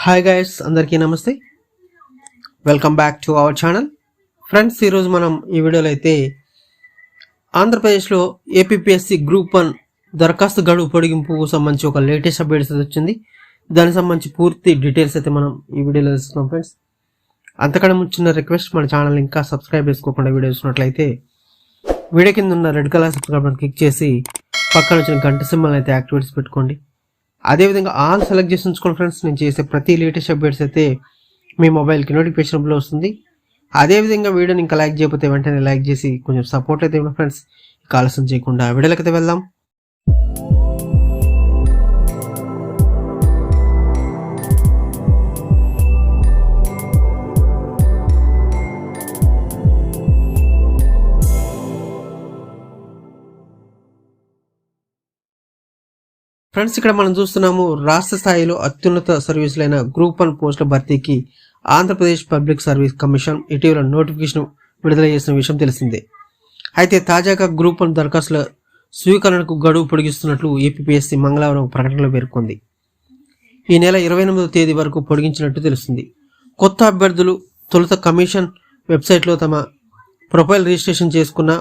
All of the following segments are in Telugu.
హాయ్ గైస్, అందరికీ నమస్తే. Welcome back to our channel. Friends, ఈరోజు మనం ఈ వీడియోలో అయితే ఆంధ్రప్రదేశ్లో ఏపీపీఎస్సీ గ్రూప్ 1 దరఖాస్తు గడువు పొడిగింపుకు సంబంధించి ఒక లేటెస్ట్ అప్డేట్స్ వచ్చింది. దానికి సంబంధించి పూర్తి డీటెయిల్స్ అయితే మనం ఈ వీడియోలో తెలుస్తున్నాం. ఫ్రెండ్స్, అంతకన్నా ముంచిన రిక్వెస్ట్, మన ఛానల్ ఇంకా సబ్స్క్రైబ్ చేసుకోకుండా వీడియో చూసినట్లయితే వీడియో కింద ఉన్న red colour subscribe button click చేసి పక్కన వచ్చిన గంట సింబల్ అయితే యాక్టివేట్స్ పెట్టుకోండి. అదేవిధంగా ఆల్ సెలెక్ట్ చేసి ఉంచుకోండి. ఫ్రెండ్స్, నేను చేసే ప్రతి లేటెస్ట్ అప్డేట్స్ అయితే మీ మొబైల్కి నోటిఫికేషన్లో వస్తుంది. అదేవిధంగా వీడియోని ఇంకా లైక్ చేయకపోతే వెంటనే లైక్ చేసి కొంచెం సపోర్ట్ అయితే ఇవ్వండి. ఫ్రెండ్స్, ఆలస్యం చేయకుండా వీడియోలకి అయితే వెళ్దాం. ఫ్రెండ్స్, ఇక్కడ మనం చూస్తున్నాము, రాష్ట్ర స్థాయిలో అత్యున్నత సర్వీసులైన గ్రూప్ 1 పోస్టుల భర్తీకి ఆంధ్రప్రదేశ్ పబ్లిక్ సర్వీస్ కమిషన్ ఇటీవల నోటిఫికేషన్ విడుదల చేసిన విషయం తెలిసిందే. అయితే తాజాగా గ్రూప్ 1 దరఖాస్తుల స్వీకరణకు గడువు పొడిగిస్తున్నట్లు ఏపీపీఎస్సీ మంగళవారం ప్రకటనలో పేర్కొంది. ఈ నెల 28వ తేదీ వరకు పొడిగించినట్టు తెలుస్తుంది. కొత్త అభ్యర్థులు తొలుత కమిషన్ వెబ్సైట్లో తమ ప్రొఫైల్ రిజిస్ట్రేషన్ చేసుకున్న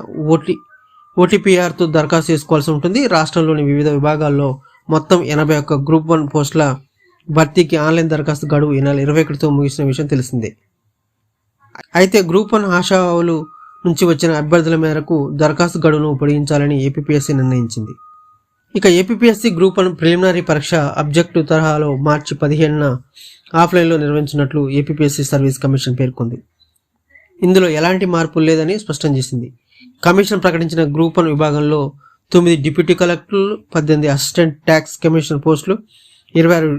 ఓటీపీఆర్తో దరఖాస్తు చేసుకోవాల్సి ఉంటుంది. రాష్ట్రంలోని వివిధ విభాగాల్లో మొత్తం 81 గ్రూప్ 1 పోస్టుల భర్తీకి ఆన్లైన్ దరఖాస్తు గడువు ఈ నెల 21తో ముగిసిన విషయం తెలిసిందే. అయితే గ్రూప్ 1 ఆశావాహులు నుంచి వచ్చిన అభ్యర్థుల మేరకు దరఖాస్తు గడువును పొడిగించాలని ఏపీపీఎస్సీ నిర్ణయించింది. ఇక ఏపీపీఎస్సీ గ్రూప్ 1 ప్రిలిమినరీ పరీక్ష ఆబ్జెక్టివ్ తరహాలో మార్చి 15న ఆఫ్లైన్లో నిర్వహించినట్లు ఏపీపీఎస్సీ సర్వీస్ కమిషన్ పేర్కొంది. ఇందులో ఎలాంటి మార్పులు లేదని స్పష్టం చేసింది. కమిషన్ ప్రకటించిన గ్రూప్ 1 విభాగంలో 9 డిప్యూటీ కలెక్టర్లు, 18 అసిస్టెంట్ ట్యాక్స్ కమిషనర్ పోస్టులు, 26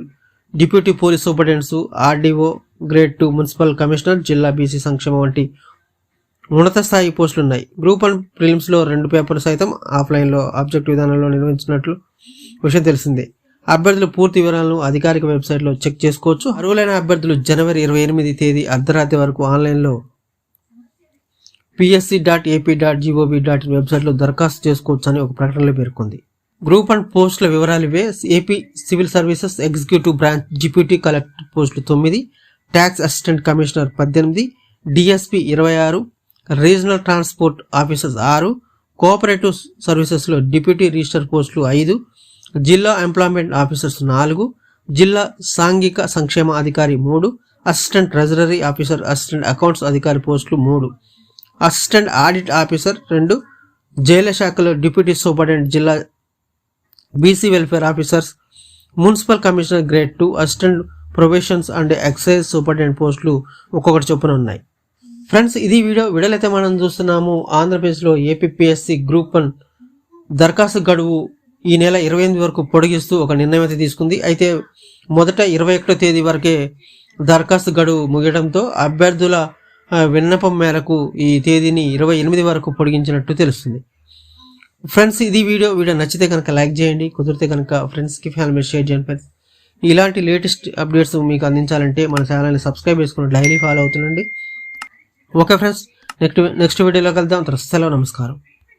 deputy police superintendents, RDO, grade 2 municipal commissioner, జిల్లా బీసీ సంక్షేమం వంటి ఉన్నత స్థాయి పోస్టులు ఉన్నాయి. గ్రూప్ 1 ప్రిలిమ్స్లో 2 పేపర్లు సైతం ఆఫ్లైన్లో ఆబ్జెక్ట్ విధానంలో నిర్వహించినట్లు విషయం తెలిసిందే. అభ్యర్థుల పూర్తి వివరాలను అధికారిక వెబ్సైట్లో చెక్ చేసుకోవచ్చు. అర్హులైన అభ్యర్థులు జనవరి 28 తేదీ అర్ధరాత్రి వరకు ఆన్లైన్లో psc.ap.gov.in వెబ్సైట్లో దరఖాస్తు చేసుకోవచ్చు అని ఒక ప్రకటనలో పేర్కొంది. గ్రూప్ 1 పోస్టుల వివరాలు ఇవే. AP civil services executive branch deputy collector పోస్టులు 9, tax assistant commissioner 18, DSP 26, regional transport officers 6, cooperative సర్వీసెస్లో డిప్యూటీ రిజిస్టర్ పోస్టులు 5, జిల్లా ఎంప్లాయ్మెంట్ ఆఫీసర్స్ 4, జిల్లా సాంఘిక సంక్షేమ అధికారి 3, assistant treasury officer, assistant accounts అధికారి పోస్టులు 3, అసిస్టెంట్ ఆడిట్ ఆఫీసర్ 2, జైళ్ల శాఖలో డిప్యూటీ సూపరింటెండెంట్, జిల్లా BC welfare officers, municipal commissioner grade 2, assistant probations and excise superintendent పోస్టులు ఒక్కొక్కటి చొప్పున ఉన్నాయి. ఫ్రెండ్స్, ఇది వీడియోలో అయితే మనం చూస్తున్నాము, ఆంధ్రప్రదేశ్లో ఏపీపీఎస్సీ గ్రూప్ 1 దరఖాస్తు గడువు ఈ నెల 28 వరకు పొడిగిస్తూ ఒక నిర్ణయం అయితే తీసుకుంది. అయితే మొదట 21వ తేదీ వరకే దరఖాస్తు గడువు ముగియడంతో అభ్యర్థుల విన్నపం మేరకు ఈ తేదీని 28 వరకు పొడిగించినట్టు తెలుస్తుంది. ఫ్రెండ్స్, ఇది వీడియో నచ్చితే కనుక లైక్ చేయండి, కుదిరితే కనుక ఫ్రెండ్స్కి ఫ్యామిలీ షేర్ చేయండి. ఫ్రెండ్స్, ఇలాంటి లేటెస్ట్ అప్డేట్స్ మీకు అందించాలంటే మన ఛానల్ని సబ్స్క్రైబ్ చేసుకుని డైలీ ఫాలో అవుతుండండి. ఓకే ఫ్రెండ్స్, నెక్స్ట్ వీడియోలో కలుద్దాం. సెలవు, నమస్కారం.